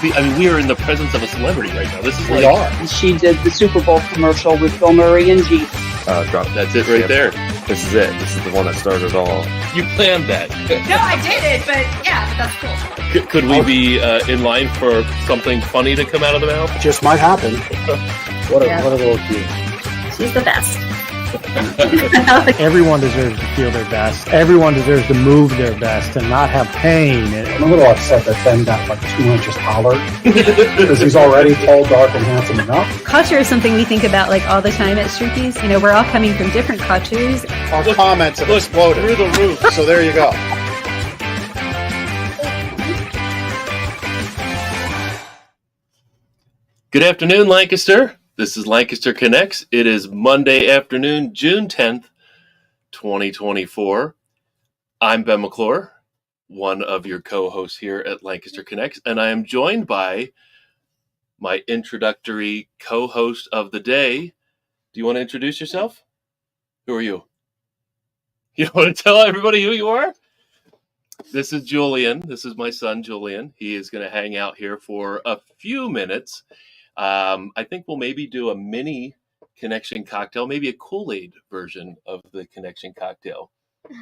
we are in the presence of a celebrity right now. This is We are. She did the Super Bowl commercial with Bill Murray and G. That's it right there. This is it. This is the one that started it all. You planned that. No, I didn't, but yeah, but that's cool. Could we be in line for something funny to come out of the mouth? Just might happen. What a little cute. She's the best. Everyone deserves to feel their best. Everyone deserves to move their best and not have pain. I'm a little upset that Ben got like 2 inches taller because he's already tall, dark, and handsome enough. Culture is something we think about like all the time at Streakies. You know, we're all coming from different cultures. Our comments have exploded through the roof. So there you go. Good afternoon, Lancaster. This is Lancaster Connects. It is Monday afternoon, June 10th, 2024. I'm Ben McClure, one of your co-hosts here at Lancaster Connects, and I am joined by my introductory co-host of the day. Do you want to introduce yourself? Who are you? You want to tell everybody who you are? This is Julian. This is my son, Julian. He is going to hang out here for a few minutes. I think we'll maybe do a mini connection cocktail, maybe a Kool-Aid version of the connection cocktail,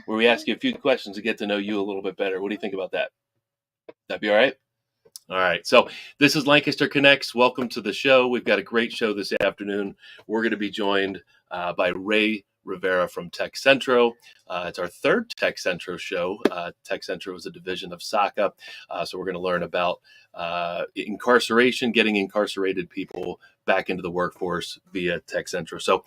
where we ask you a few questions to get to know you a little bit better. What do you think about that? That'd be all right? All right. So this is Lancaster Connects. Welcome to the show. We've got a great show this afternoon. We're going to be joined by Ray Rivera from Tec Centro. It's our third Tec Centro show. Tec Centro is a division of SACA. So we're going to learn about incarceration, getting incarcerated people back into the workforce via Tec Centro. So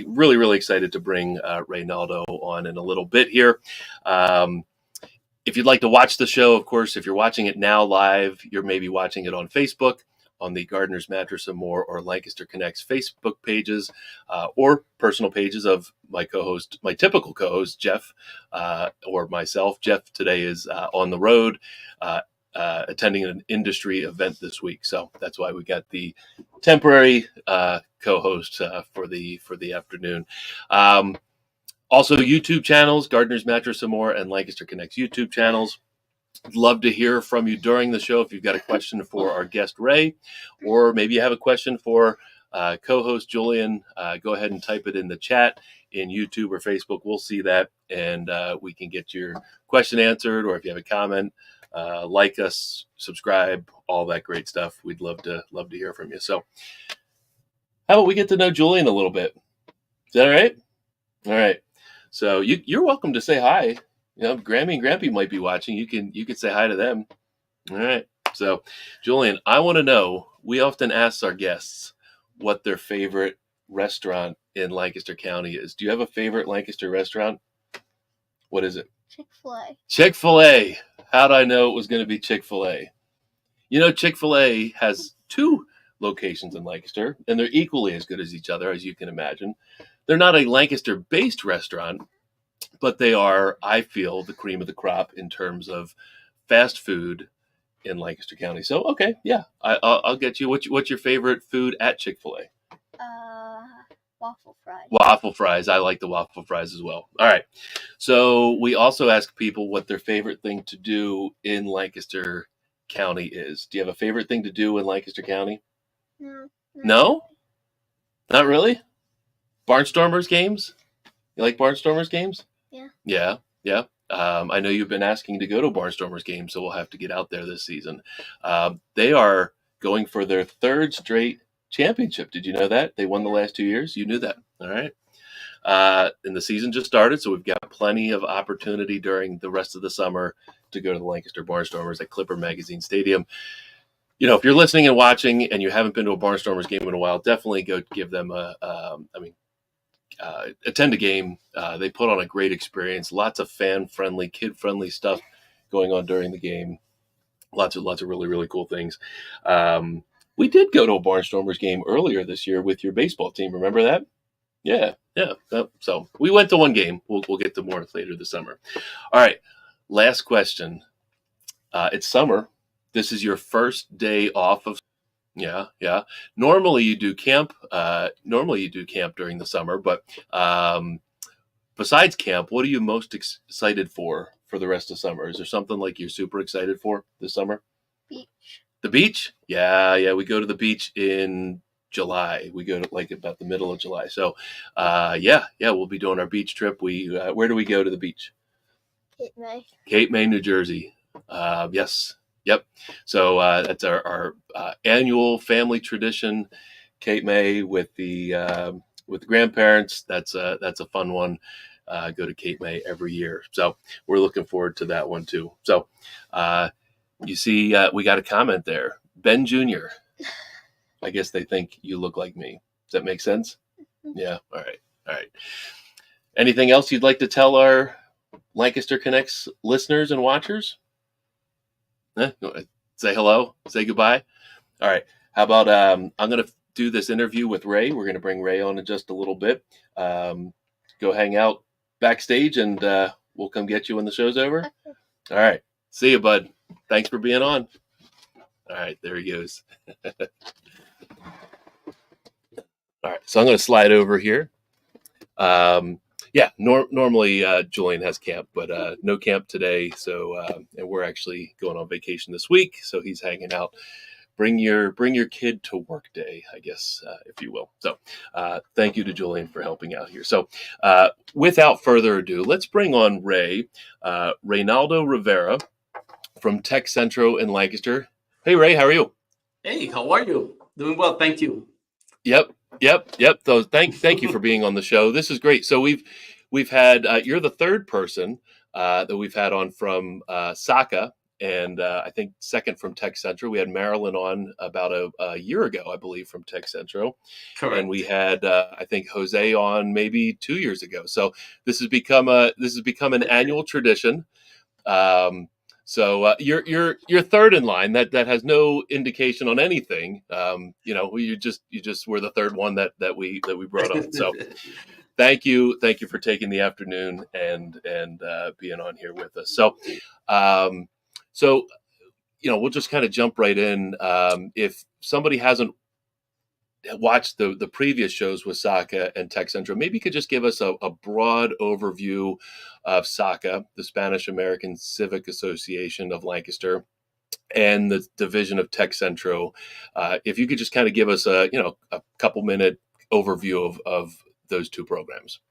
really, really excited to bring Reinaldo on in a little bit here. If you'd like to watch the show, of course, if you're watching it now live, you're maybe watching it on Facebook, on the Gardener's Mattress and More or Lancaster Connects Facebook pages, or personal pages of my co-host, my typical co-host, Jeff, or myself. Jeff today is on the road, attending an industry event this week. So that's why we got the temporary co-host for the afternoon. Also, YouTube channels, Gardener's Mattress and More and Lancaster Connects YouTube channels. I'd love to hear from you during the show if you've got a question for our guest Ray, or maybe you have a question for co-host Julian. Go ahead and type it in the chat in YouTube or Facebook. We'll see that, and we can get your question answered. Or if you have a comment, like us, subscribe, all that great stuff. We'd love to hear from you. So, how about we get to know Julian a little bit? Is that all right? All right. So you're welcome to say hi. You know, Grammy and Grampy might be watching. You can say hi to them. All right. So, Julian, I want to know, we often ask our guests what their favorite restaurant in Lancaster County is. Do you have a favorite Lancaster restaurant? What is it? Chick-fil-A. Chick-fil-A. How'd I know it was going to be Chick-fil-A? You know, Chick-fil-A has 2 locations in Lancaster, and they're equally as good as each other, as you can imagine. They're not a Lancaster-based restaurant, but they are, I feel, the cream of the crop in terms of fast food in Lancaster County. So, okay, yeah, I'll get you. What's your favorite food at Chick-fil-A? Waffle fries. Waffle fries. I like the waffle fries as well. All right. So we also ask people what their favorite thing to do in Lancaster County is. Do you have a favorite thing to do in Lancaster County? No. No? Not really? Barnstormers games? You like Barnstormers games? Yeah. Yeah. I know you've been asking to go to Barnstormers games, so we'll have to get out there this season. They are going for their 3rd straight championship. Did you know that? They won the last 2 years? You knew that. All right. And the season just started, so we've got plenty of opportunity during the rest of the summer to go to the Lancaster Barnstormers at Clipper Magazine Stadium. You know, if you're listening and watching and you haven't been to a Barnstormers game in a while, definitely go give them attend a game. They put on a great experience. Lots of fan-friendly, kid-friendly stuff going on during the game. Lots of really, really cool things. We did go to a Barnstormers game earlier this year with your baseball team. Remember that? Yeah. So we went to one game. We'll get to more later this summer. All right. Last question. It's summer. This is your first day off of. Yeah. Normally you do camp. During the summer, but besides camp, what are you most excited for the rest of summer? Is there something like you're super excited for this summer? Beach. The beach? Yeah. We go to the beach in July. We go to like about the middle of July. So, we'll be doing our beach trip. Where do we go to the beach? Cape May. Cape May, New Jersey. Yes. Yep. So that's our annual family tradition. Cape May with the grandparents. That's a fun one. Go to Cape May every year. So we're looking forward to that one too. So you see, we got a comment there. Ben Jr. I guess they think you look like me. Does that make sense? Yeah. All right. Anything else you'd like to tell our Lancaster Connects listeners and watchers? Say hello, say goodbye. All right. How about I'm going to do this interview with Ray. We're going to bring Ray on in just a little bit. Go hang out backstage, and we'll come get you when the show's over. All right. See you, bud. Thanks for being on. All right. There he goes. All right. So I'm going to slide over here. Normally Julian has camp, but no camp today. So and we're actually going on vacation this week, so he's hanging out. Bring your kid to work day, I guess, if you will. So thank you to Julian for helping out here. So without further ado, let's bring on Reinaldo Rivera from Tec Centro in Lancaster. Hey, Ray, how are you? Hey, how are you? Doing well, thank you. Yep. So thank you for being on the show. This is great. So we've had you're the third person that we've had on from SACA, and I think second from Tec Centro. We had Marilyn on about a year ago, I believe, from Tec Centro. Correct. And we had I think Jose on maybe 2 years ago. So this has become an annual tradition. So you're third in line. That has no indication on anything. You just were the third one that we brought on. So thank you for taking the afternoon and being on here with us. So we'll just kind of jump right in. If somebody hasn't watched the previous shows with SACA and Tec Centro, maybe you could just give us a broad overview of SACA, the Spanish American Civic Association of Lancaster, and the division of Tec Centro. If you could just kind of give us a couple minute overview of those two programs.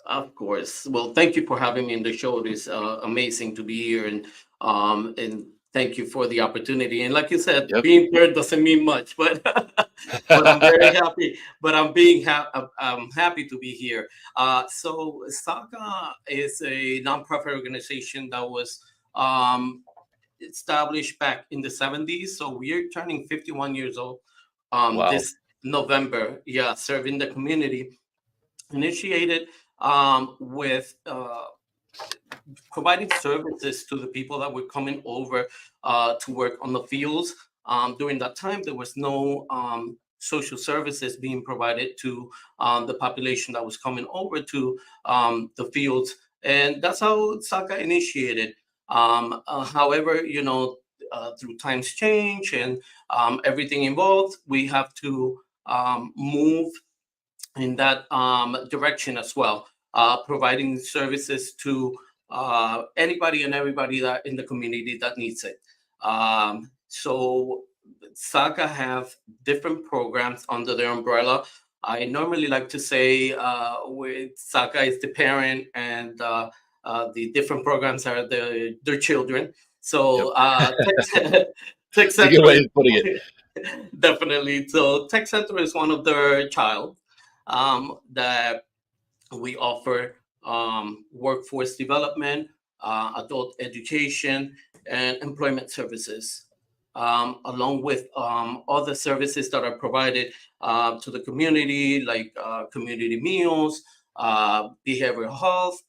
Of course. Well, thank you for having me in the show. It is amazing to be here, and thank you for the opportunity. And like you said, Yep. Being third doesn't mean much, but I'm very happy. But I'm happy to be here. So SACA is a nonprofit organization that was established back in the 70s. So we're turning 51 years old Wow. this November. Yeah, serving the community. Initiated with providing services to the people that were coming over to work on the fields. During that time, there was no social services being provided to the population that was coming over to the fields. And that's how SACA initiated. However, through times change and everything involved, we have to move in that direction as well, providing services to anybody and everybody that in the community that needs it. So SACA have different programs under their umbrella. I normally like to say with SACA is the parent, and the different programs are their children. So Tec Centro, Good way of putting it. Definitely. So Tec Centro is one of their child that we offer workforce development, adult education, and employment services, along with other services that are provided to the community, like community meals, behavioral health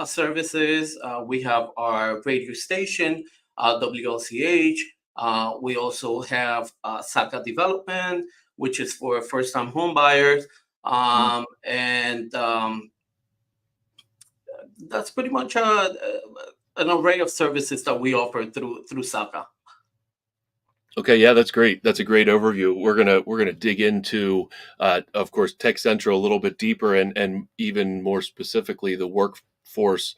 services. We have our radio station, WLCH. We also have SACA Development, which is for first-time home buyers. And that's pretty much an array of services that we offer through SACA. Okay, yeah, that's great. That's a great overview. We're gonna dig into, of course, Tec Centro a little bit deeper, and even more specifically the workforce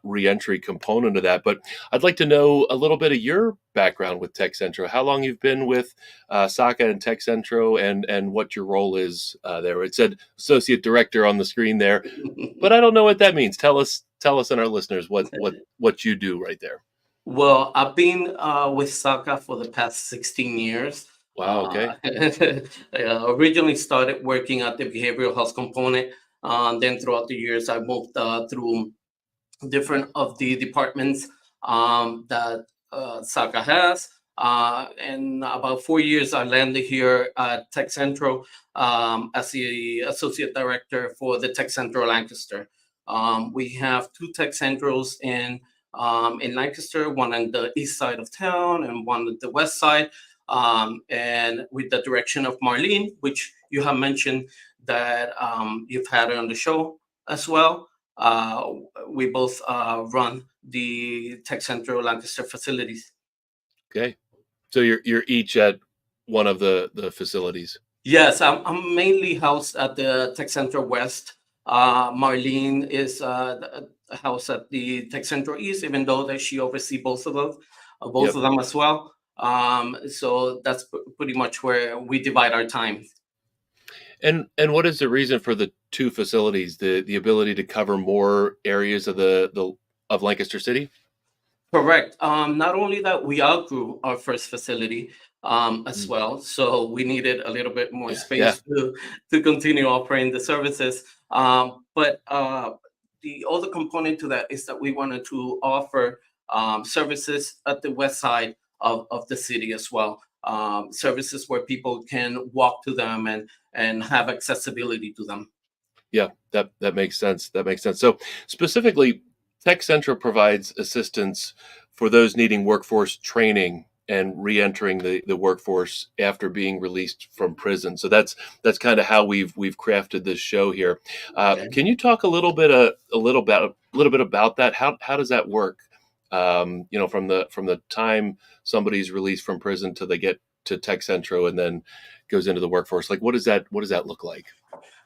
reentry component of that. But I'd like to know a little bit of your background with Tec Centro, how long you've been with SACA and Tec Centro, and what your role is there. It said Associate Director on the screen there, but I don't know what that means. Tell us and our listeners what you do right there. Well, I've been with SACA for the past 16 years. Wow, okay. I originally started working at the behavioral health component. Then throughout the years, I moved through different of the departments that SACA has. And about 4 years, I landed here at Tec Centro as the Associate Director for the Tec Centro Lancaster. We have 2 Tec Centros in Lancaster, one on the east side of town and one on the west side. And with the direction of Marlene, which you have mentioned that you've had her on the show as well. We both run the Tec Centro Lancaster facilities. Okay, so you're each at one of the facilities. Yes, I'm mainly housed at the Tec Centro West. Marlene is housed at the Tec Centro East, even though that she oversees both of them as well. So that's pretty much where we divide our time. And what is the reason for the 2 facilities? The ability to cover more areas of of Lancaster City? Correct. Not only that, we outgrew our first facility as well, so we needed a little bit more space to continue offering the services. But the other component to that is that we wanted to offer services at the west side of the city as well. Services where people can walk to them and have accessibility to them. Yeah, that makes sense. That makes sense. So specifically, Tec Centro provides assistance for those needing workforce training and re-entering the workforce after being released from prison. So that's kind of how we've crafted this show here. Can you talk a little bit about that? How does that work? From the time somebody's released from prison till they get to Tec Centro and then goes into the workforce. Like, what does that look like?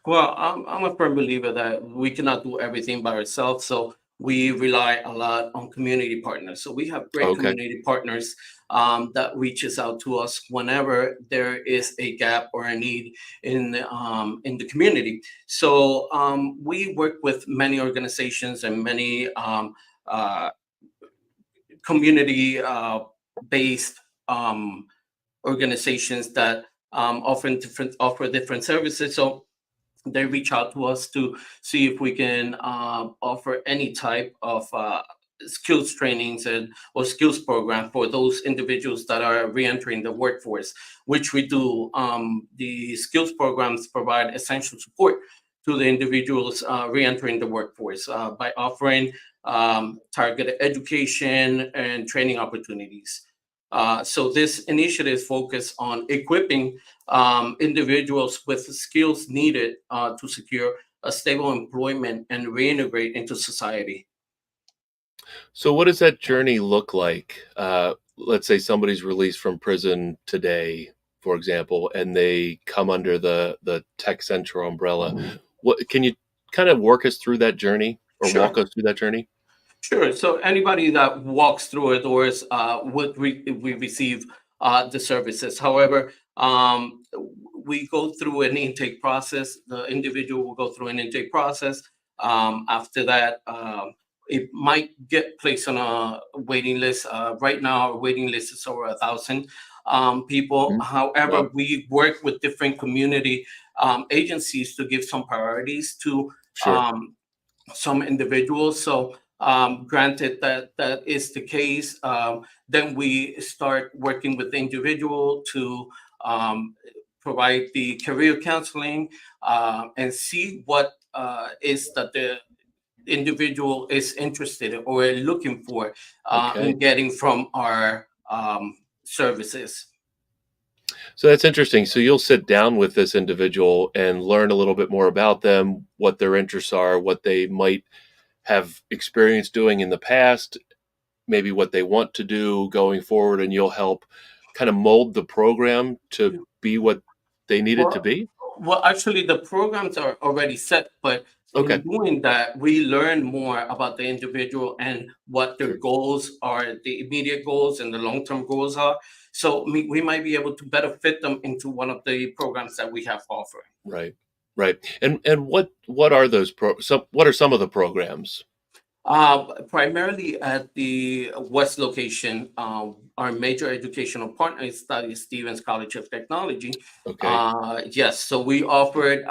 Well, I'm a firm believer that we cannot do everything by ourselves. So we rely a lot on community partners. So we have great community partners that reaches out to us whenever there is a gap or a need in the community. So we work with many organizations and many community based organizations that offer different services. So they reach out to us to see if we can offer any type of skills trainings or skills program for those individuals that are reentering the workforce, which we do. The skills programs provide essential support to the individuals reentering the workforce by offering targeted education and training opportunities. So this initiative focuses on equipping individuals with the skills needed to secure a stable employment and reintegrate into society. So what does that journey look like? Let's say somebody's released from prison today, for example, and they come under the Tec Centro umbrella. What can you kind of walk us through that journey or walk us through that journey? Sure. So anybody that walks through our doors would we receive the services. However, we go through an intake process. The individual will go through an intake process. After that, it might get placed on a waiting list. Right now, our waiting list is over 1,000 people. However, we work with different community agencies to give some priorities to some individuals. So granted that is the case, then we start working with the individual to provide the career counseling and see what is that the individual is interested in or looking for in getting from our services. So that's interesting. So you'll sit down with this individual and learn a little bit more about them, what their interests are, what they might have experience doing in the past, maybe what they want to do going forward, and you'll help kind of mold the program to be what they need it to be? Well, actually, the programs are already set, but Okay. In doing that, we learn more about the individual and what their Sure. goals are, the immediate goals and the long-term goals are. So we might be able to better fit them into one of the programs that we have offering. Right. Right. And what are those what are some of the programs? Primarily at the West location, our major educational partner is Study Stevens College of Technology. Okay. Yes, so we offered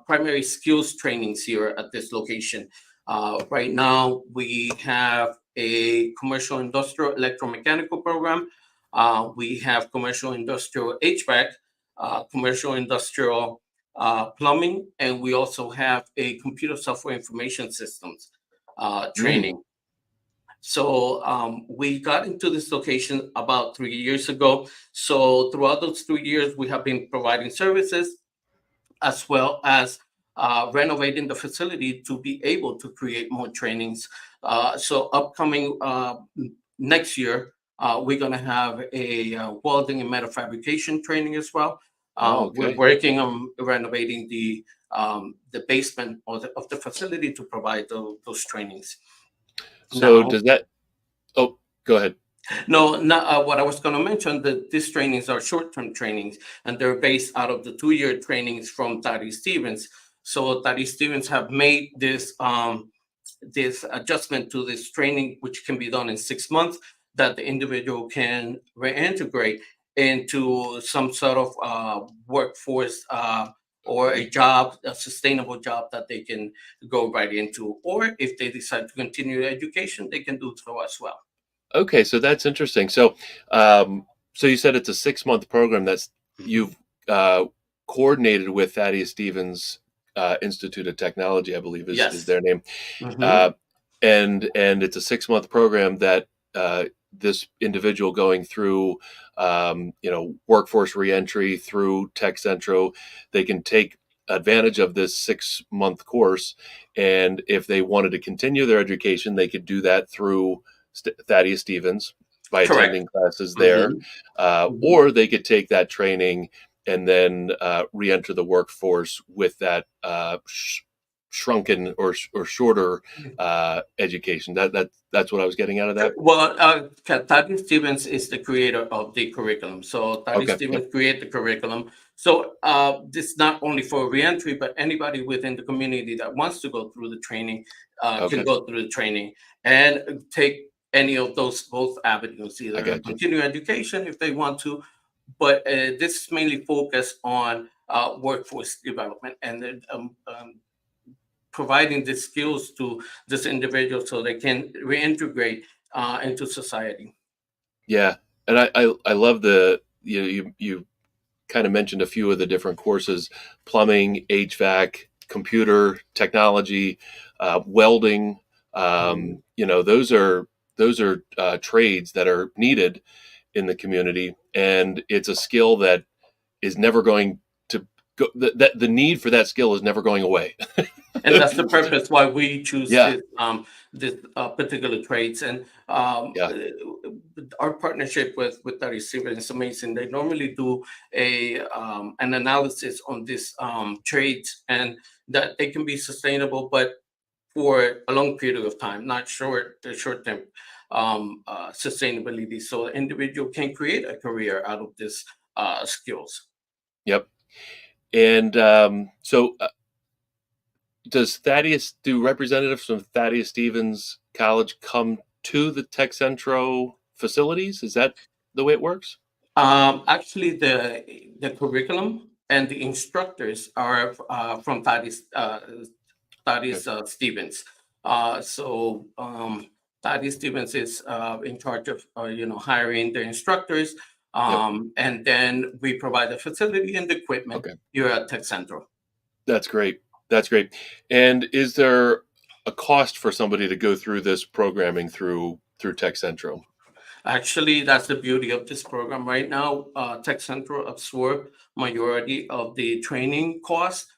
primary skills trainings here at this location. Right now, we have a commercial industrial electromechanical program. We have commercial industrial HVAC, commercial industrial plumbing, and we also have a computer software information systems training. So we got into this location about 3 years ago. So throughout those 3 years, we have been providing services as well as renovating the facility to be able to create more trainings. So upcoming next year, we're going to have a welding and metal fabrication training as well. We're working on renovating the basement of the facility to provide those trainings. So Now, does that? Oh, go ahead. No, not what I was going to mention, that these trainings are short-term trainings, and they're based out of the 2-year trainings from Thaddeus Stevens. So Thaddeus Stevens have made this this adjustment to this training, which can be done in 6 months, that the individual can reintegrate into some sort of workforce or a job, a sustainable job that they can go right into. Or if they decide to continue their education, they can do so as well. Okay, so that's interesting. So, so you said it's a 6-month program that's you've coordinated with Thaddeus Stevens Institute of Technology, I believe is their name, and it's a 6-month program that this individual going through, workforce reentry through Tec Centro, they can take advantage of this 6-month course, and if they wanted to continue their education, they could do that through Thaddeus Stevens by attending classes there, or they could take that training and then re-enter the workforce with that shrunken or shorter education. That's what I was getting out of that. Well, Thaddeus Stevens is the creator of the curriculum. So Thaddeus Stevens created the curriculum. So this is not only for reentry, but anybody within the community that wants to go through the training can go through the training and take any of those both avenues, either continue education if they want to, but this is mainly focused on workforce development and providing the skills to this individual so they can reintegrate into society. Yeah, and I love you kind of mentioned a few of the different courses: plumbing, HVAC, computer technology, welding. Those are trades that are needed in the community, and it's a skill that is never going to go. That the need for that skill is never going away. And that's the purpose why we choose this particular trades. And our partnership with Thaddeus Stevens is amazing. They normally do an analysis on this trades, and that they can be sustainable, but for a long period of time, not short-term sustainability. So the individual can create a career out of this skills. Yep. And so does representatives from Thaddeus Stevens College come to the Tec Centro facilities? Is that the way it works? Actually, the curriculum and the instructors are from Thaddeus Stevens. So Thaddeus Stevens is in charge of hiring the instructors, and then we provide the facility and the equipment here at Tec Centro. That's great. That's great. And is there a cost for somebody to go through this programming through Tec Centro? Actually, that's the beauty of this program right now. Tec Centro absorbed majority of the training costs,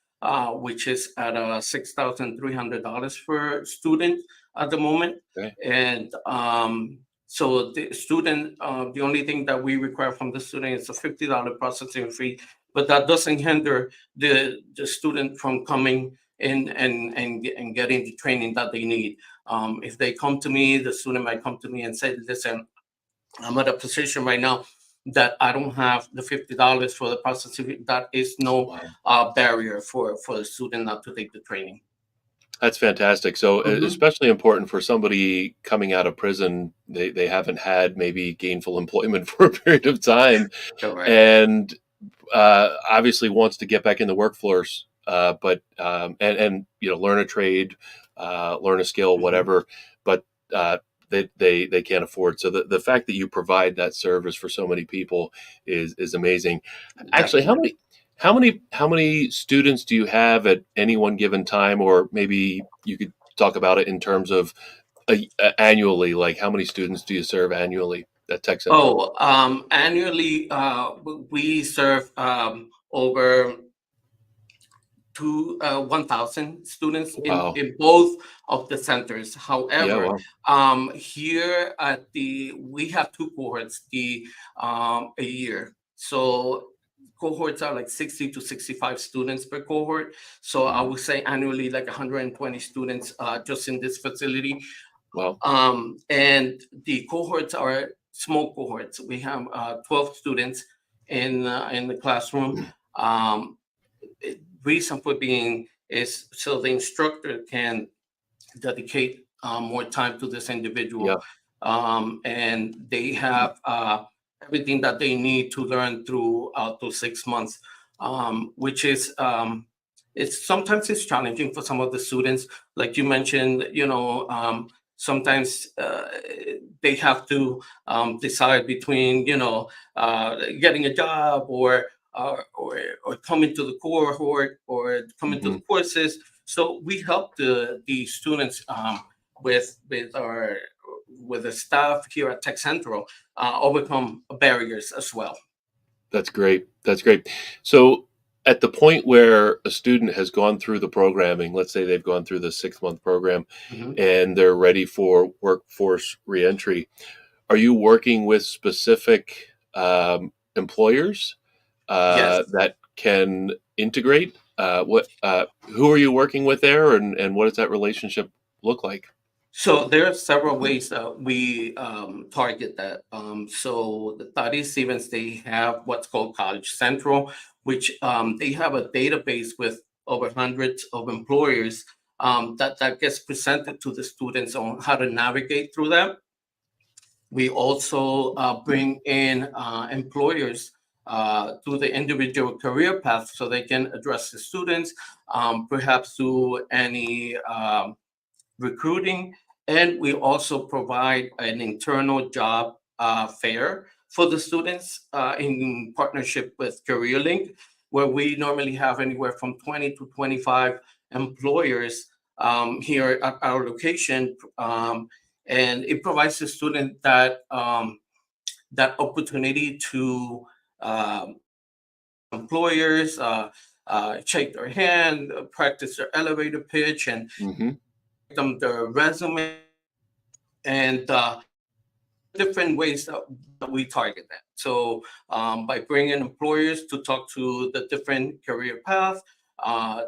which is at $6,300 per student at the moment. And so the student, the only thing that we require from the student is a $50 processing fee, but that doesn't hinder the student from coming in getting the training that they need. If they come to me, the student might come to me and say, listen, I'm at a position right now that I don't have the $50 for the processing. That is no barrier for the student not to take the training. That's fantastic. So especially important for somebody coming out of prison, they haven't had maybe gainful employment for a period of time. Correct. And obviously wants to get back in the workforce, but learn a trade, learn a skill, whatever. But they can't afford. So the fact that you provide that service for so many people is amazing. Actually, how many students do you have at any one given time, or maybe you could talk about it in terms of annually? Like, how many students do you serve annually at Tech Centro? Annually, we serve over 1,000 students in both of the centers. However, here we have 2 cohorts a year. So cohorts are like 60 to 65 students per cohort. So I would say annually like 120 students just in this facility. Wow. And the cohorts are small cohorts. We have 12 students in the classroom. Reason for being is so the instructor can dedicate more time to this individual. And they have everything that they need to learn throughout those 6 months, which is sometimes it's challenging for some of the students. Like you mentioned, sometimes they have to decide between, getting a job or coming to the cohort or coming to the courses. So we help the students with the staff here at Tech Centro overcome barriers as well. That's great. That's great. So at the point where a student has gone through the programming, let's say they've gone through the 6-month program and they're ready for workforce reentry, are you working with specific employers that can integrate? Who are you working with there, and what does that relationship look like? So there are several ways that we target that. So the Thaddeus Stevens, they have what's called College Central, which they have a database with over hundreds of employers that gets presented to the students on how to navigate through that. We also bring in employers through the individual career path so they can address the students, perhaps through any recruiting. And we also provide an internal job fair for the students in partnership with CareerLink, where we normally have anywhere from 20 to 25 employers here at our location. And it provides the student that opportunity to employers shake their hand, practice their elevator pitch, and them their resume, and different ways that we target that. So by bringing employers to talk to the different career paths,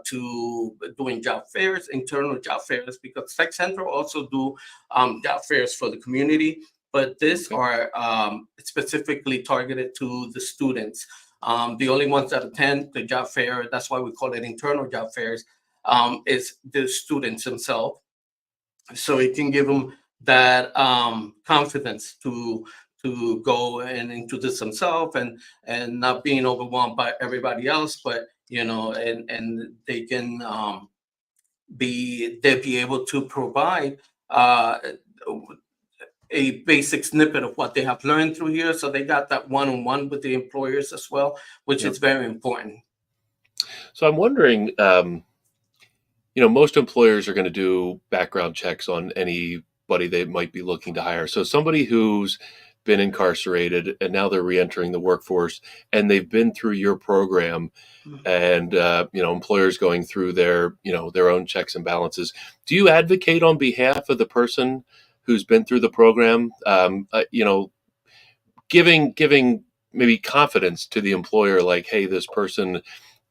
to doing job fairs, internal job fairs, because Tech Centro also do job fairs for the community, but these are specifically targeted to the students. The only ones that attend the job fair, that's why we call it internal job fairs, is the students themselves. So it can give them that confidence to go and into this themselves and not being overwhelmed by everybody else, but and they can be able to provide a basic snippet of what they have learned through here. So they got that one-on-one with the employers as well, which is very important. So I'm wondering, most employers are going to do background checks on anybody they might be looking to hire. So somebody who's been incarcerated and now they're reentering the workforce and they've been through your program and, employers going through their own checks and balances. Do you advocate on behalf of the person who's been through the program, giving maybe confidence to the employer, like, hey, this person,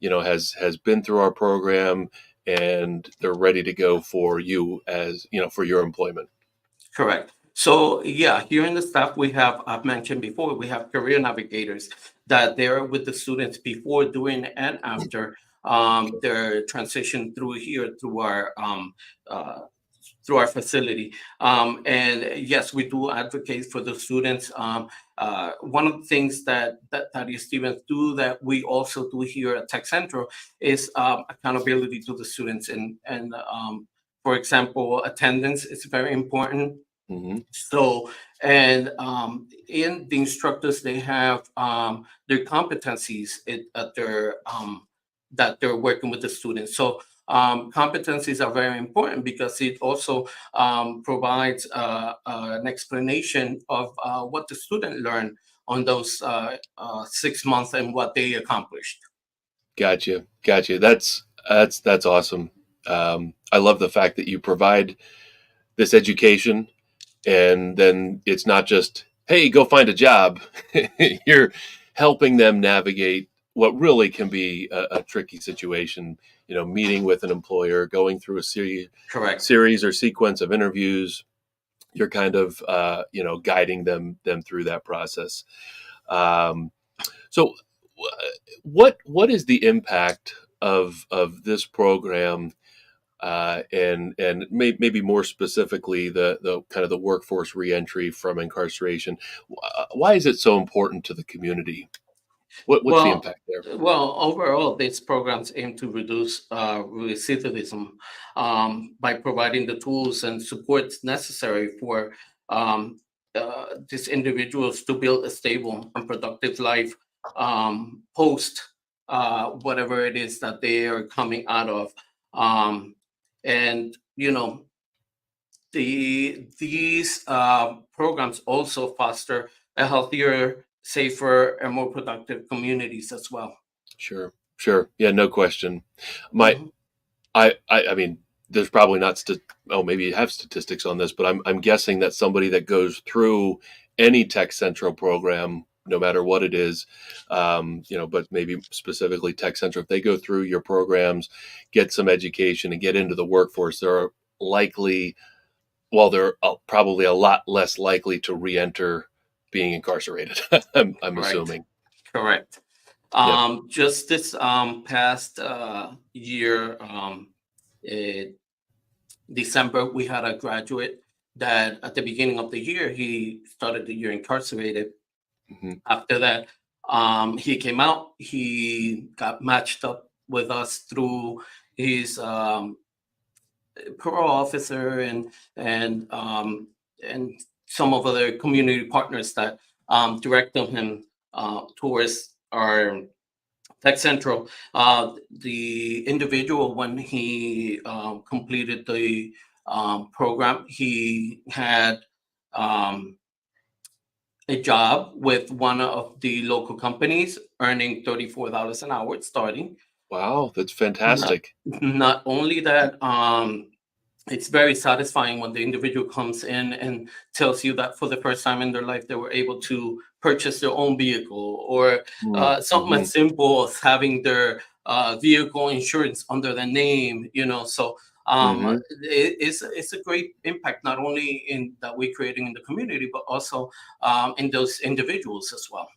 has been through our program, and they're ready to go for you as, for your employment. Correct. So yeah, here in the staff, we have, I've mentioned before, we have career navigators that they're with the students before, during, and after their transition through here uh, through our facility. And yes, we do advocate for the students. One of the things that your students do that we also do here at Tech Centro is accountability to the students. And for example, attendance is very important. Mm-hmm. So, and in the instructors, they have their competencies at their that they're working with the students. So competencies are very important because it also provides an explanation of what the student learned on those 6 months and what they accomplished. Gotcha. That's awesome. I love the fact that you provide this education, and then it's not just, hey, go find a job. You're helping them navigate what really can be a tricky situation, meeting with an employer, going through a Correct. series or sequence of interviews. You're kind of, guiding them through that process. So what is the impact of this program, and maybe more specifically the kind of the workforce reentry from incarceration? Why is it so important to the community? What's the impact there? Well, overall, these programs aim to reduce recidivism by providing the tools and supports necessary for these individuals to build a stable and productive life post whatever it is that they are coming out of. And these programs also foster a healthier, safer, and more productive communities as well. Sure. Yeah, no question. I mean, there's probably not maybe you have statistics on this, but I'm guessing that somebody that goes through any Tech Centro program, no matter what it is, but maybe specifically Tech Centro, if they go through your programs, get some education and get into the workforce, they're probably a lot less likely to re-enter being incarcerated. I'm assuming. Correct. Just this past year, December, we had a graduate that at the beginning of the year, he started the year incarcerated. Mm-hmm. After that, he came out, he got matched up with us through his parole officer and some of other community partners that directed him towards our Tech Centro. The individual, when he completed the program, he had a job with one of the local companies, earning $34 an hour starting. Wow, that's fantastic. Not only that, it's very satisfying when the individual comes in and tells you that for the first time in their life, they were able to purchase their own vehicle, or something as simple as having their vehicle insurance under their name, So it's a great impact, not only in that we're creating in the community, but also in those individuals as well.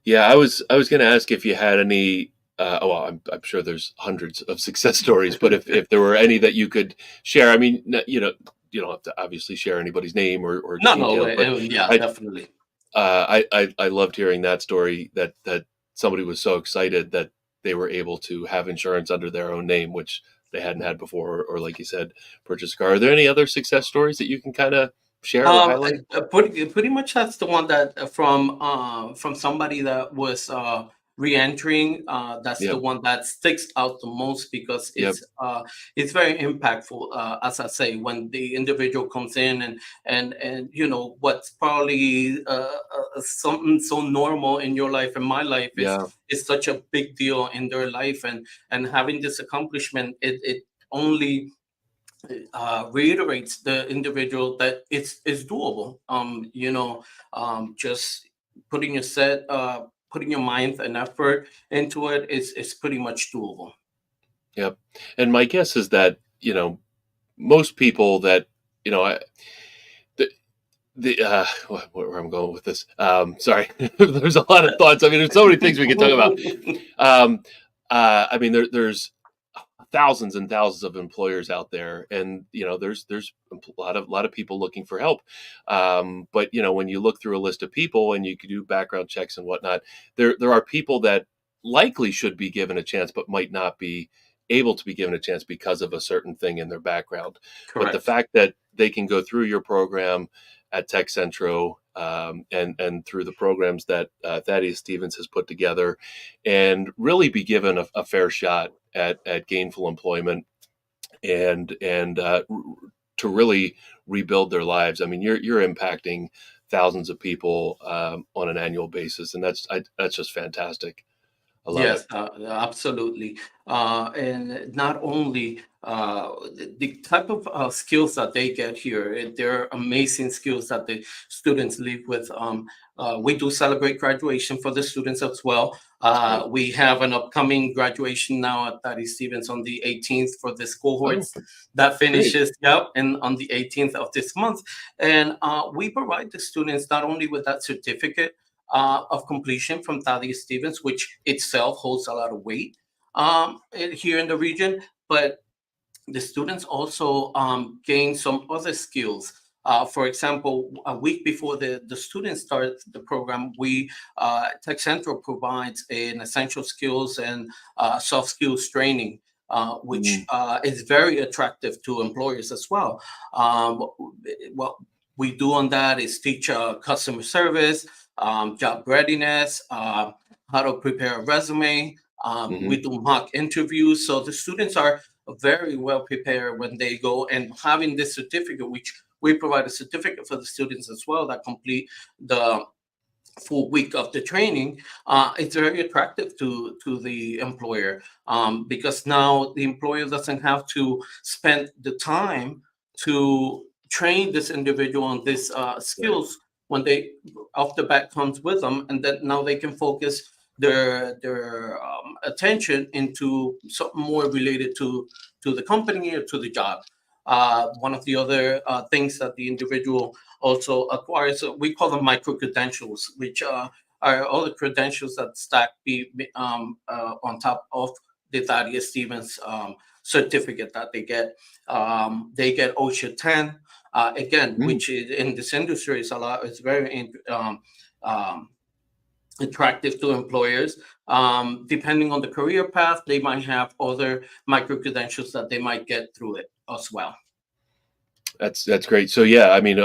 Yeah, I was going to ask if you had any. I'm sure there's hundreds of success stories, but if there were any that you could share, I mean, you don't have to obviously share anybody's name or details, definitely. I loved hearing that story, that somebody was so excited that they were able to have insurance under their own name, which they hadn't had before, or like you said, purchase a car. Are there any other success stories that you can kind of share or highlight? Pretty much that's the one that from somebody that was re-entering. That's the one that sticks out the most because it's very impactful. As I say, when the individual comes in and what's probably something so normal in your life and my life is such a big deal in their life, and having this accomplishment, it only reiterates the individual that it's doable. Just putting your mind and effort into it is pretty much doable. Yep. And my guess is that, most people that, where I'm going with this. Sorry, there's a lot of thoughts. I mean, there's so many things we can talk about. Um, I mean, there's thousands and thousands of employers out there, and there's a lot of people looking for help. But when you look through a list of people and you can do background checks and whatnot, there are people that likely should be given a chance, but might not be able to be given a chance because of a certain thing in their background. But the Correct. fact that they can go through your program at Tec Centro, and through the programs that Thaddeus Stevens has put together, and really be given a fair shot at gainful employment, and to really rebuild their lives. I mean, you're impacting thousands of people on an annual basis, and that's just fantastic. I love Yes, it. absolutely. And not only the type of skills that they get here, they're amazing skills that the students leave with. We do celebrate graduation for the students as well. That's great. We have an upcoming graduation now at Thaddeus Stevens on the 18th for this Oh, cohorts that great. finishes, yep, and on the 18th of this month. And we provide the students not only with that certificate of completion from Thaddeus Stevens, which itself holds a lot of weight here in the region. But the students also gain some other skills. For example, a week before the students start the program, Tech Centro provides an essential skills and soft skills training, which is very attractive to employers as well. What we do on that is teach customer service, job readiness, how to prepare a resume. We do mock interviews. So the students are very well prepared when they go, and having this certificate, which we provide a certificate for the students as well that complete the full week of the training. It's very attractive to the employer, because now the employer doesn't have to spend the time to train this individual on these skills when they off the bat comes with them, and then now they can focus their attention into something more related to the company or to the job. One of the other things that the individual also acquires, we call them micro credentials, which are all the credentials that stack on top of the Thaddeus Stevens certificate that they get. They get OSHA 10, again, which is, in this industry is it's very attractive to employers. Depending on the career path, they might have other micro credentials that they might get through it as well. That's great. So yeah, I mean,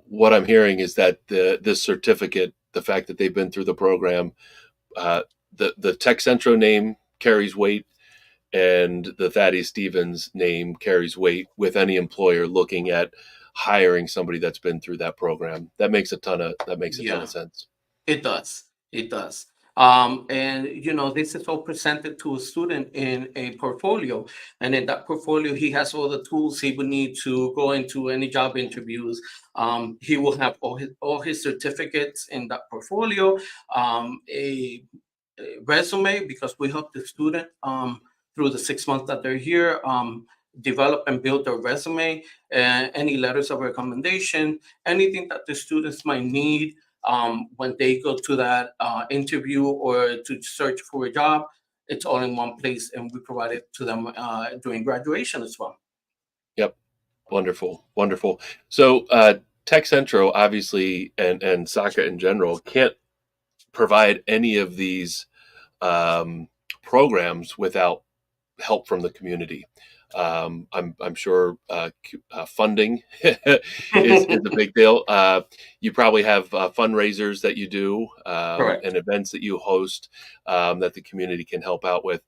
what I'm hearing is that this certificate, the fact that they've been through the program, the Tec Centro name carries weight, and the Thaddeus Stevens name carries weight with any employer looking at hiring somebody that's been through that program. That makes a ton of sense. It does. It does. And this is all presented to a student in a portfolio, and in that portfolio, he has all the tools he would need to go into any job interviews. He will have all his certificates in that portfolio, a resume, because we help the student through the 6 months that they're here develop and build their resume, and any letters of recommendation, anything that the students might need when they go to that interview or to search for a job. It's all in one place, and we provide it to them during graduation as well. Yep. Wonderful. So Tec Centro, obviously, and SACA in general, can't provide any of these programs without help from the community. I'm sure funding is a big deal. You probably have fundraisers that you do, and events that you host that the community can help out with.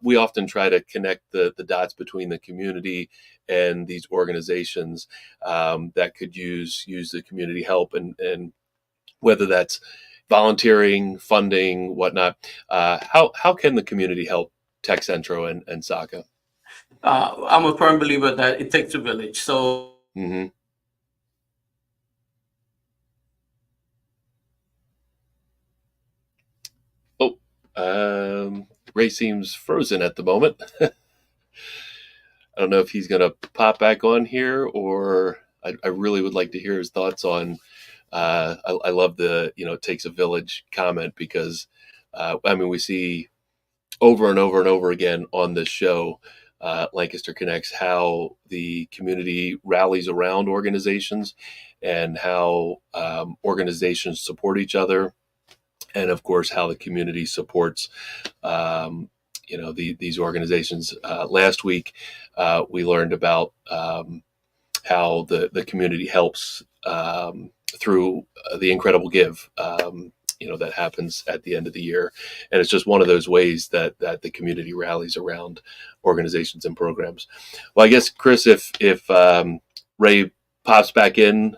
We often try to connect the dots between the community and these organizations that could use the community help, and whether that's volunteering, funding, whatnot. How can the community help Tec Centro and SACA? I'm a firm believer that it takes a village. So Ray seems frozen at the moment. don't know if he's going to pop back on here, or I really would like to hear his thoughts on. I love the it takes a village comment, because we see over and over and over again on this show, Lancaster Connects, how the community rallies around organizations and how organizations support each other, and of course how the community supports these organizations. Last week we learned about how the community helps through the Incredible Give that happens at the end of the year, and it's just one of those ways that the community rallies around organizations and programs. Well, I guess, Chris, if Ray pops back in,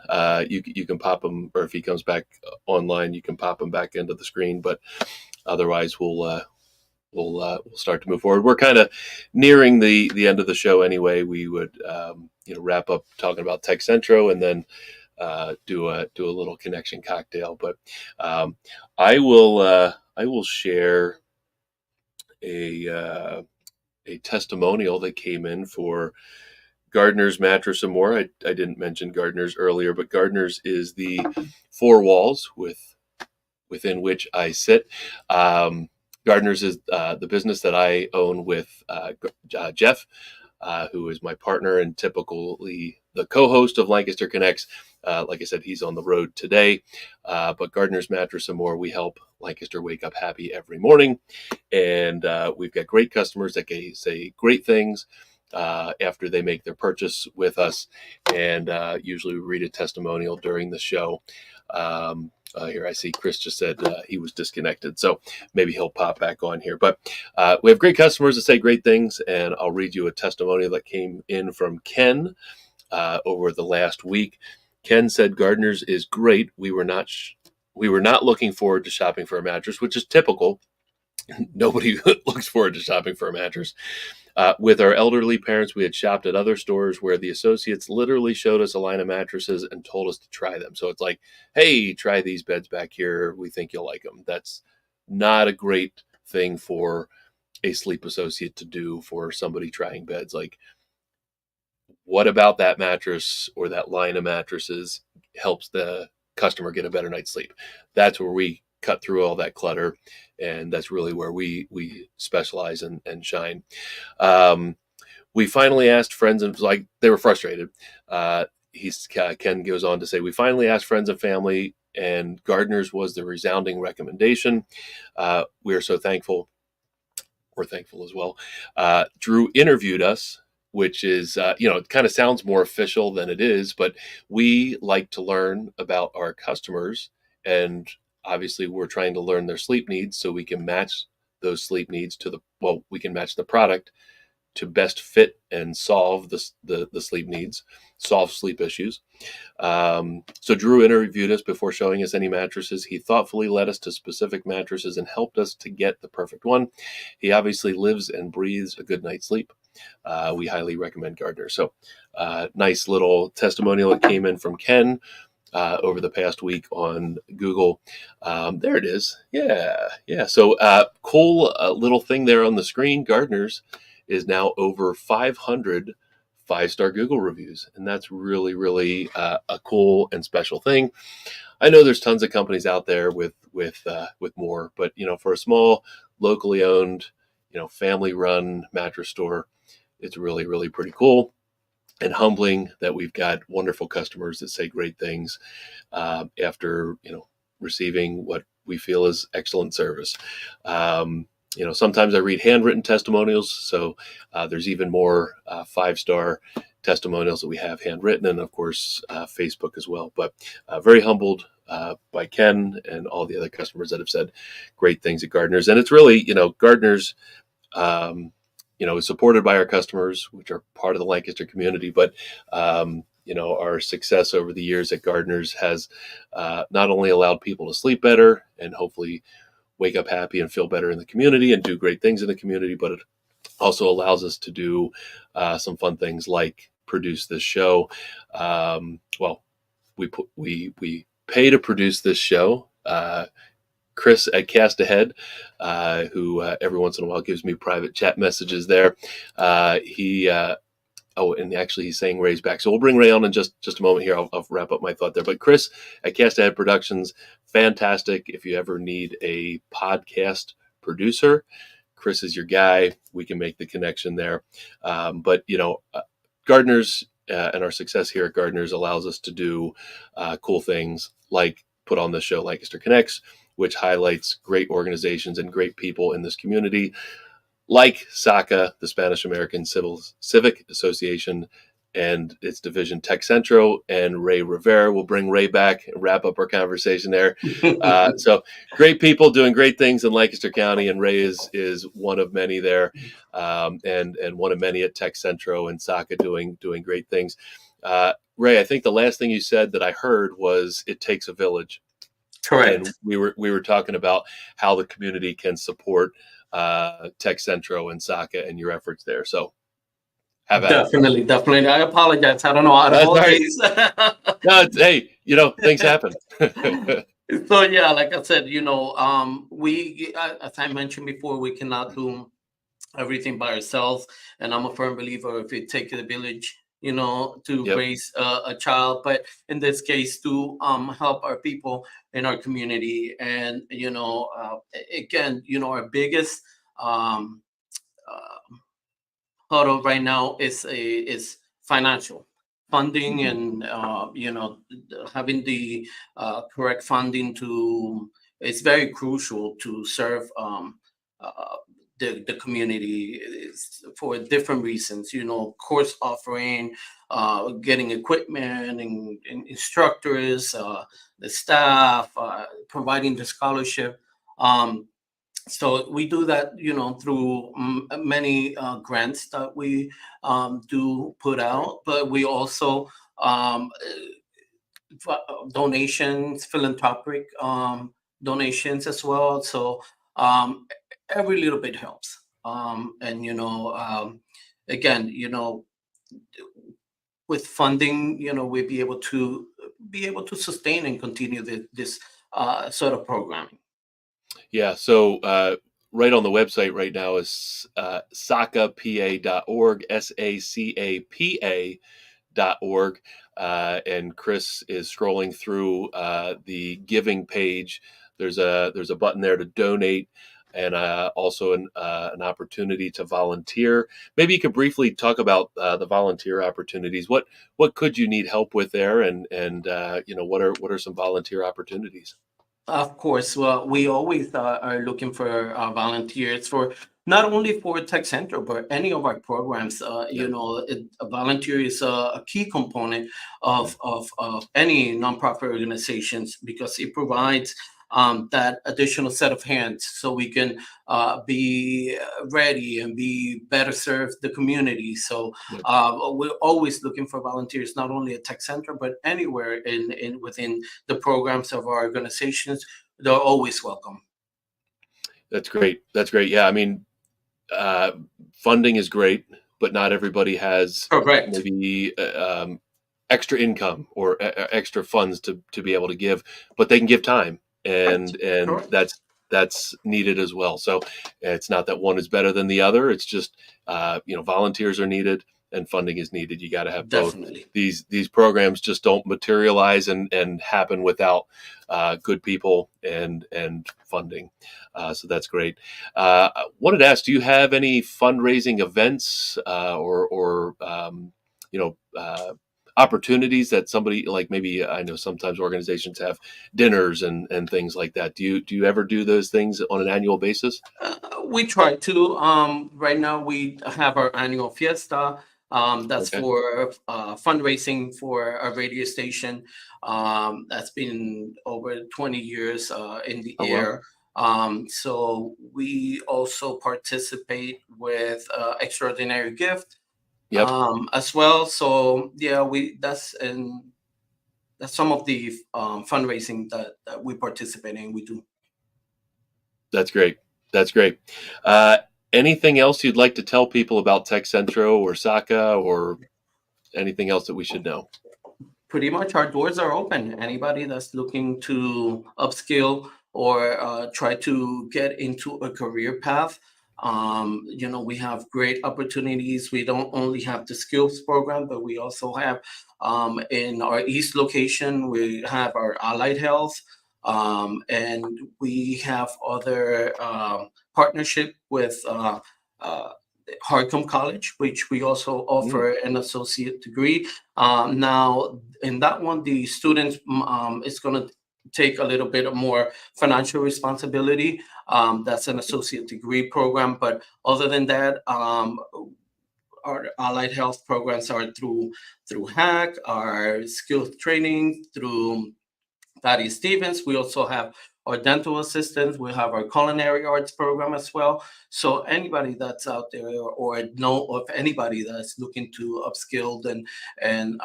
you can pop him, or if he comes back online, you can pop him back into the screen. But otherwise, we'll start to move forward. We're kind of nearing the end of the show anyway. We would wrap up talking about Tec Centro, and then do a little connection cocktail. But I will share a testimonial that came in for Gardner's Mattress and More. I didn't mention Gardner's earlier, but Gardner's is the four walls within which I sit. Gardner's is the business that I own with Jeff, who is my partner and typically the co-host of Lancaster Connects. Like I said, he's on the road today, but Gardner's Mattress and More, we help Lancaster wake up happy every morning. And we've got great customers that say great things after they make their purchase with us. And usually we read a testimonial during the show. Here I see Chris just said he was disconnected, so maybe he'll pop back on here. But we have great customers that say great things, and I'll read you a testimonial that came in from Ken over the last week. Ken said, "Gardner's is great. We were not looking forward to shopping for a mattress," which is typical. Nobody looks forward to shopping for a mattress. With our elderly parents, we had shopped at other stores where the associates literally showed us a line of mattresses and told us to try them. So it's like, hey, try these beds back here. We think you'll like them. That's not a great thing for a sleep associate to do for somebody trying beds. Like, what about that mattress or that line of mattresses helps the customer get a better night's sleep? That's where we cut through all that clutter, and that's really where we specialize and shine. We finally asked friends, and like they were frustrated. Ken goes on to say, "We finally asked friends and family, and Gardner's was the resounding recommendation. We are so thankful. We're thankful as well. Drew interviewed us." Which is, it kind of sounds more official than it is, but we like to learn about our customers, and obviously we're trying to learn their sleep needs so we can match those sleep needs we can match the product to best fit and solve the sleep needs, solve sleep issues. So Drew interviewed us before showing us any mattresses. He thoughtfully led us to specific mattresses and helped us to get the perfect one. He obviously lives and breathes a good night's sleep. We highly recommend Gardner. So nice little testimonial that came in from Ken over the past week on Google. There it is. Yeah. So cool little thing there on the screen. Gardner's is now over 500 5-star Google reviews, and that's really, really a cool and special thing. I know there's tons of companies out there with more, but for a small, locally owned, family-run mattress store, it's really, really pretty cool and humbling that we've got wonderful customers that say great things after receiving what we feel is excellent service. Sometimes I read handwritten testimonials, so there's even more 5-star testimonials that we have handwritten, and of course Facebook as well. But very humbled by Ken and all the other customers that have said great things at Gardner's. And it's really, Gardner's is supported by our customers, which are part of the Lancaster community, but our success over the years at Gardner's has not only allowed people to sleep better and hopefully wake up happy and feel better in the community and do great things in the community, but it also allows us to do some fun things like produce this show. We pay to produce this show. Chris at Cast Ahead, who every once in a while gives me private chat messages there. He Oh, and actually he's saying Ray's back. So we'll bring Ray on in just a moment here. I'll wrap up my thought there. But Chris at Cast Ahead Productions, fantastic. If you ever need a podcast producer, Chris is your guy. We can make the connection there. But, Gardeners and our success here at Gardeners allows us to do cool things like put on the show Lancaster Connects, which highlights great organizations and great people in this community, like SACA, the Spanish American Civic Association, and its division Tec Centro, and Ray Rivera. We'll bring Ray back and wrap up our conversation there. So great people doing great things in Lancaster County, and Ray is one of many there, and one of many at Tec Centro and SACA doing great things. Ray, I think the last thing you said that I heard was it takes a village. Correct. And we were talking about how the community can support Tec Centro and SACA and your efforts there. So have at Definitely. I apologize. I don't know how to hold these. No, hey, things happen. So yeah, like I said, we, as I mentioned before, we cannot do everything by ourselves, and I'm a firm believer if it takes a village, to raise a child, but in this case to help our people in our community. And again, our biggest hurdle right now is financial funding, and having the correct funding is very crucial to serve the community for different reasons, course offering, getting equipment and instructors, the staff, providing the scholarship. So we do that, through many grants that we do put out, but we also donations, philanthropic donations as well. So every little bit helps. And again, with funding, we'll be able to sustain and continue this sort of programming. Yeah. So right on the website right now is sacapa.org, SACAPA.org. And Chris is scrolling through the giving page. There's a button there to donate, and also an opportunity to volunteer. Maybe you could briefly talk about the volunteer opportunities. What could you need help with there, and what are some volunteer opportunities? Of course, well, we always are looking for volunteers for not only for Tec Centro, but any of our programs. A volunteer is a key component of any nonprofit organizations, because it provides that additional set of hands so we can be ready and be better serve the community. So we're always looking for volunteers, not only at Tec Centro, but anywhere within the programs of our organizations. They're always welcome. That's great. Yeah, I mean, funding is great, but not everybody has maybe extra income or extra funds to be able to give, but they can give time. And that's needed as well. So it's not that one is better than the other. It's just volunteers are needed and funding is needed. You got to have both. These programs just don't materialize and happen without good people and funding. So that's great. Wanted to ask, do you have any fundraising events or opportunities that somebody, like, maybe I know sometimes organizations have dinners and things like that. Do you ever do those things on an annual basis? We try to. Right now we have our annual fiesta. That's for fundraising for a radio station that's been over 20 years in the air. Wow. So we also participate with Extraordinary Gift. As well. So yeah, that's some of the fundraising that we participate in. We do. That's great. Anything else you'd like to tell people about Tec Centro or SACA, or anything else that we should know? Pretty much our doors are open. Anybody that's looking to upskill or try to get into a career path, We have great opportunities. We don't only have the skills program, but we also have in our East location, we have our allied health, and we have other partnership with Harcum College, which we also offer an associate degree. Now, in that one, the students is going to take a little bit more financial responsibility. That's an associate degree program. But other than that, our allied health programs are through HAC, our skills training through Patty Stevens. We also have our dental assistants. We have our culinary arts program as well. So anybody that's out there or know of anybody that's looking to upskill and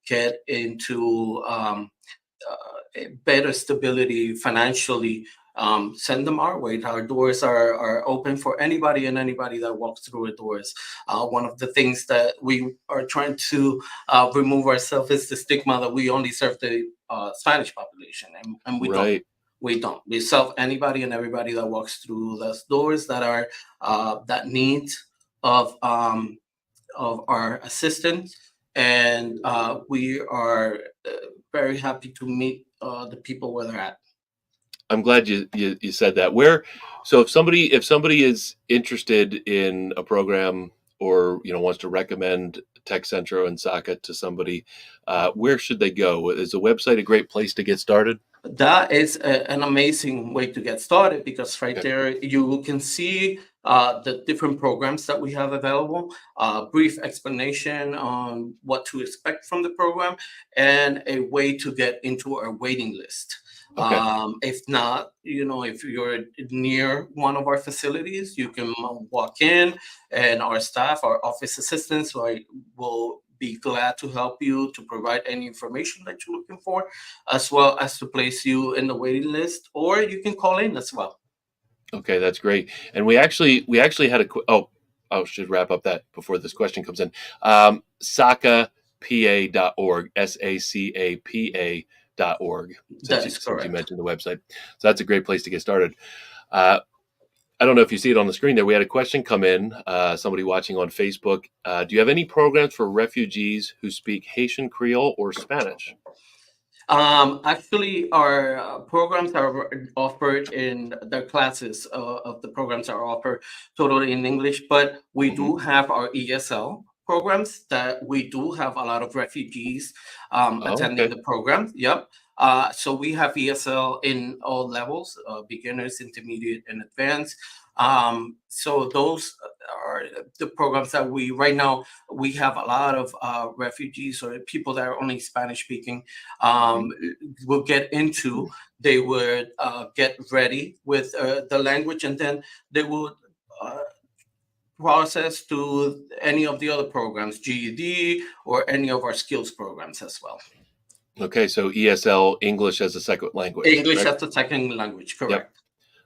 get into better stability financially, send them our way. Our doors are open for anybody and anybody that walks through the doors. One of the things that we are trying to remove ourselves is the stigma that we only serve the Spanish population, and we don't. We don't. We serve anybody and everybody that walks through those doors that are that need of our assistance, and we are very happy to meet the people where they're at. I'm glad you said that. So if somebody is interested in a program or wants to recommend Tec Centro and SACA to somebody, where should they go? Is the website a great place to get started? That is an amazing way to get started, because there you can see the different programs that we have available, brief explanation on what to expect from the program, and a way to get into our waiting list. If not, if you're near one of our facilities, you can walk in, and our staff, our office assistants, will be glad to help you to provide any information that you're looking for, as well as to place you in the waiting list, or you can call in as well. Okay, that's great. And we actually had I should wrap up that before this question comes in. SACAPA.org, SACAPA.org. Since you mentioned the website. So that's a great place to get started. I don't know if you see it on the screen there. We had a question come in, somebody watching on Facebook. Do you have any programs for refugees who speak Haitian Creole or Spanish? Actually, our programs are offered in the classes of the programs are offered totally in English, but we do have our ESL programs that we do have a lot of refugees attending the program. Yep. So we have ESL in all levels, beginners, intermediate, and advanced. So those are the programs that right now we have a lot of refugees or people that are only Spanish speaking will get into. They would get ready with the language, and then they would process to any of the other programs, GED or any of our skills programs as well. Okay, so ESL, English as a second language. English as a second language, correct. Yep.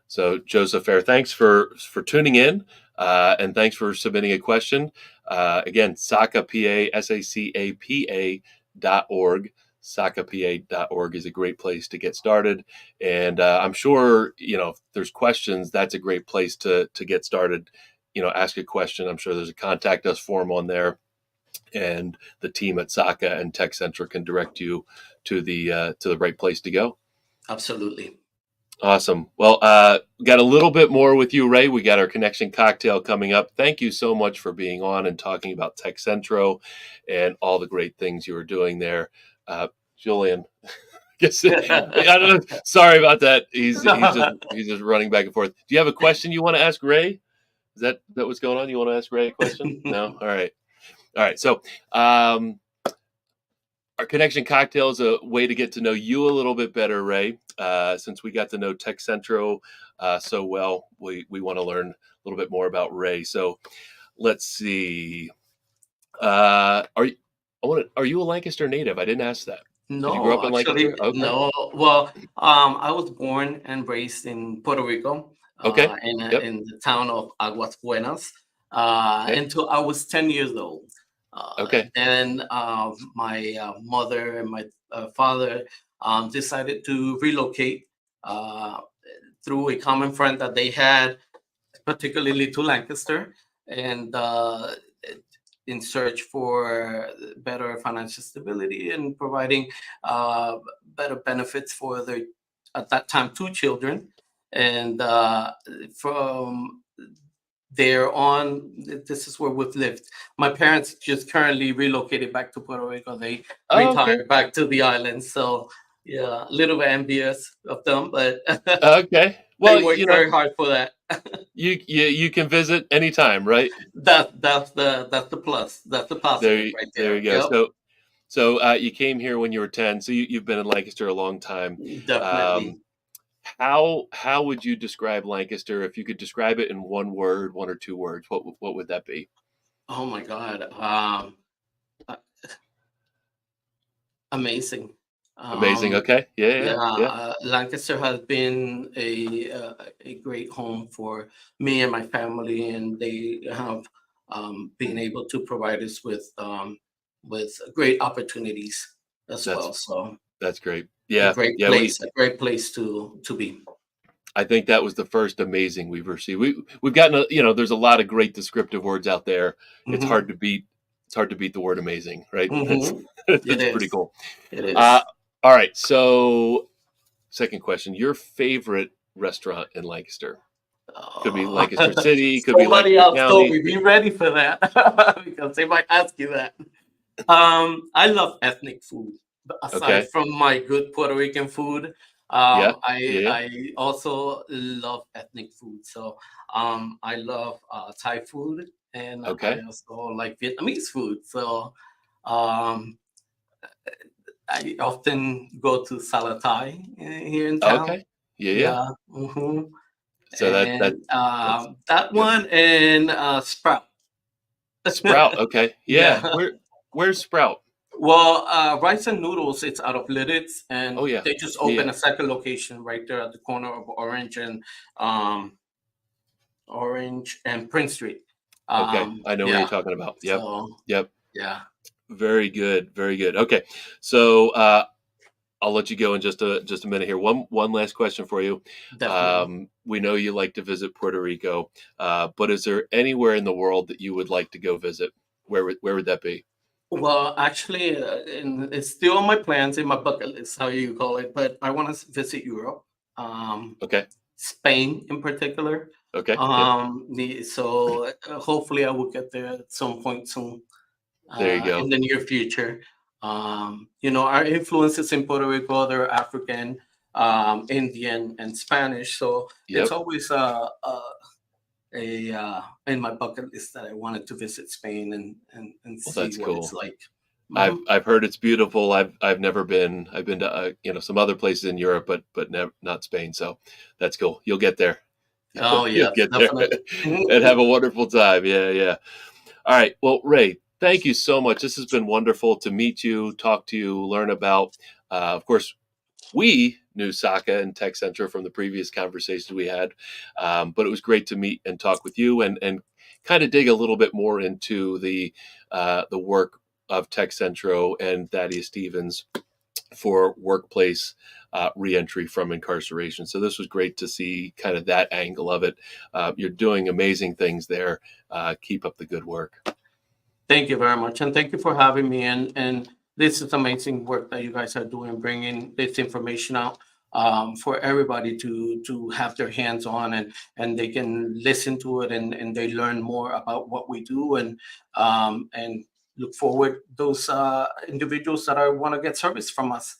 So Joseph Fair, thanks for tuning in, and thanks for submitting a question. Again, SACAPA, SACAPA.org. SACAPA.org is a great place to get started. And I'm sure, if there's questions, that's a great place to get started. Ask a question. I'm sure there's a contact us form on there, and the team at SACA and Tec Centro can direct you to the right place to go. Absolutely. Awesome. Well, got a little bit more with you, Ray. We got our connection cocktail coming up. Thank you so much for being on and talking about Tec Centro and all the great things you were doing there. Julian, I don't know. Sorry about that. He's just running back and forth. Do you have a question you want to ask Ray? Is that what's going on? You want to ask Ray a question? No? All right. So, our connection cocktail is a way to get to know you a little bit better, Ray. Since we got to know Tec Centro so well, we want to learn a little bit more about Ray. So let's see. Are you a Lancaster native? I didn't ask that. No, did you grow up in Lancaster? Okay. No. Well, I was born and raised in Puerto Rico. Okay. In the town of Aguas Buenas, until I was 10 years old. And my mother and my father decided to relocate through a common friend that they had particularly to Lancaster, and in search for better financial stability and providing better benefits for their, at that time, 2 children. And from there on, this is where we've lived. My parents just currently relocated back to Puerto Rico. They retired back to the island. So yeah, a little bit envious of them, but Okay. Well, they worked very hard for that. you can visit anytime, right? That's the plus. That's the positive right there. There you go. Yep. So you came here when you were 10. So you've been in Lancaster a long time. Definitely. How would you describe Lancaster? If you could describe it in one word, 1 or 2 words, what would that be? Oh my God. Amazing. Amazing. Okay. Yeah. Lancaster has been a great home for me and my family, and they have been able to provide us with great opportunities as well. So That's great. Yeah. a great place to be. I think that was the first amazing we've received. We've gotten there's a lot of great descriptive words out there. It's hard to beat. It's hard to beat the word amazing, right? It's pretty cool. It is. All right. So, second question: your favorite restaurant in Lancaster? Could be Lancaster City. Could be somebody Lancaster else County. told me. Be ready for that because they might ask you that. I love ethnic food. Aside from my good Puerto Rican food, I also love ethnic food. So I love Thai food, and I also like Vietnamese food. So I often go to Salatai here in town. Okay. Yeah. So and that one and Sprout. Sprout. Okay. Yeah. Where's Sprout? Well, Rice and Noodles, it's out of Lidditz, and Oh, yeah. they just opened a second location right there at the corner of Orange and Prince Street. Okay, I know what you're talking about. Yep. So, Yep. yeah. Very good. Very good. Okay. So I'll let you go in just a minute here. One last question for you. Definitely. We know you like to visit Puerto Rico, but is there anywhere in the world that you would like to go visit? Where would that be? Well, actually, it's still on my plans, in my bucket list, how you call it, but I want to visit Europe. Okay. Spain in particular. Okay. So hopefully I will get there at some point soon. There you go. In the near future. Our influences in Puerto Rico, they're African, Indian, and Spanish. So it's always in my bucket list that I wanted to visit Spain and see what it's like. I've heard it's beautiful. I've never been. I've been to some other places in Europe, but not Spain. So that's cool. You'll get there. Oh yeah, get there and have a wonderful time. Yeah. All right. Well, Ray, thank you so much. This has been wonderful to meet you, talk to you, learn about. Of course, we knew SACA and Tech Centro from the previous conversations we had, but it was great to meet and talk with you and kind of dig a little bit more into the work of Tech Centro and Thaddeus Stevens for workplace reentry from incarceration. So this was great to see kind of that angle of it. You're doing amazing things there. Keep up the good work. Thank you very much. And thank you for having me. And this is amazing work that you guys are doing, bringing this information out for everybody to have their hands on and they can listen to it and they learn more about what we do and look forward those individuals that want to get service from us.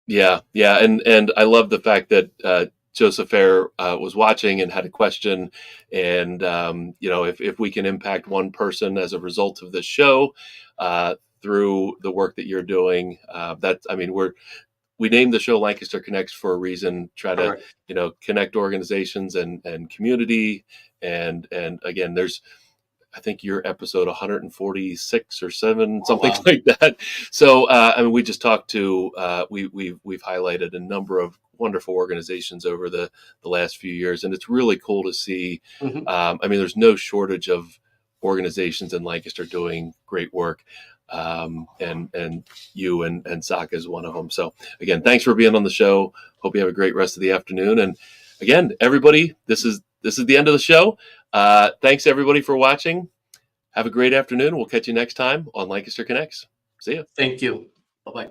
Yeah. And I love the fact that Joseph Fair was watching and had a question. And, if we can impact one person as a result of this show through the work that you're doing, we named the show Lancaster Connects for a reason, try to, connect organizations and community. And again, I think you're episode 146 or 7, something like that. So, we just talked to, we've highlighted a number of wonderful organizations over the last few years. And it's really cool to see, there's no shortage of organizations in Lancaster doing great work. And you and SACA is one of them. So again, thanks for being on the show. Hope you have a great rest of the afternoon. And again, everybody, this is this is the end of the show. Thanks everybody for watching. Have a great afternoon. We'll catch you next time on Lancaster Connects. See you. Thank you. Bye-bye.